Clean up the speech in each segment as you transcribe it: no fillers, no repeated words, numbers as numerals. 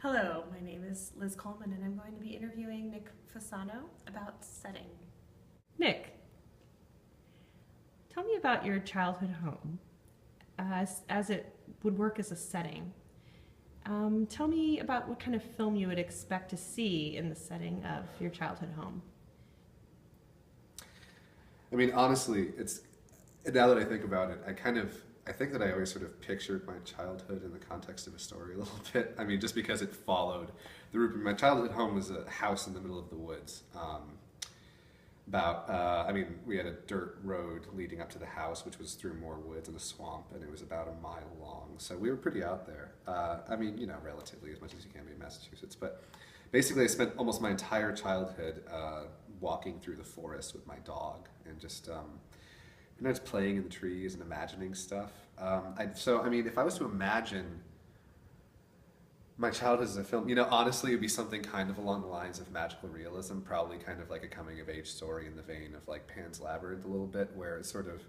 Hello, my name is Liz Coleman, and I'm going to be interviewing Nick Fasano about setting. Nick, tell me about your childhood home as it would work as a setting. Tell me about what kind of film you would expect to see in the setting of your childhood home. I mean, honestly, it's now that I think about it, I think that I always sort of pictured my childhood in the context of a story a little bit. I mean, just because it followed the route. My childhood home was a house in the middle of the woods. We had a dirt road leading up to the house, which was through more woods and a swamp, and it was about a mile long. So we were pretty out there. Relatively as much as you can be in Massachusetts. But basically, I spent almost my entire childhood walking through the forest with my dog and just playing in the trees and imagining stuff. If I was to imagine my childhood as a film, honestly, it would be something kind of along the lines of magical realism, probably kind of like a coming of age story in the vein of like Pan's Labyrinth a little bit, where it's sort of,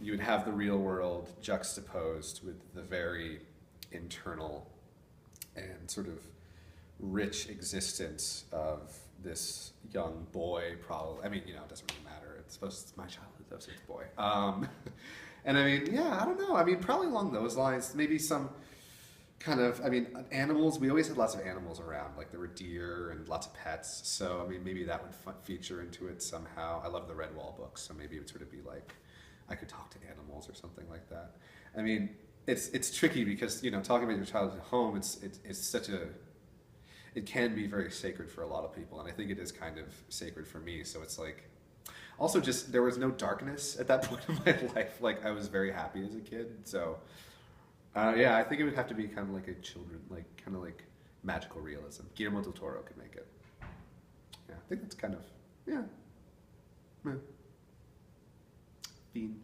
you would have the real world juxtaposed with the very internal and sort of rich existence of this young boy, probably. It doesn't really matter. It's my childhood, though, so it's a boy. I don't know. Probably along those lines. Maybe some animals. We always had lots of animals around. Like there were deer and lots of pets. So, maybe that would feature into it somehow. I love the Redwall books, so maybe it would sort of be like I could talk to animals or something like that. It's tricky because, talking about your childhood home, it can be very sacred for a lot of people, and I think it is kind of sacred for me. So it's like, also just there was no darkness at that point in my life. Like I was very happy as a kid. So I think it would have to be kind of like a children, like kind of like magical realism. Guillermo del Toro could make it. Yeah, I think that's kind of yeah. Fiend.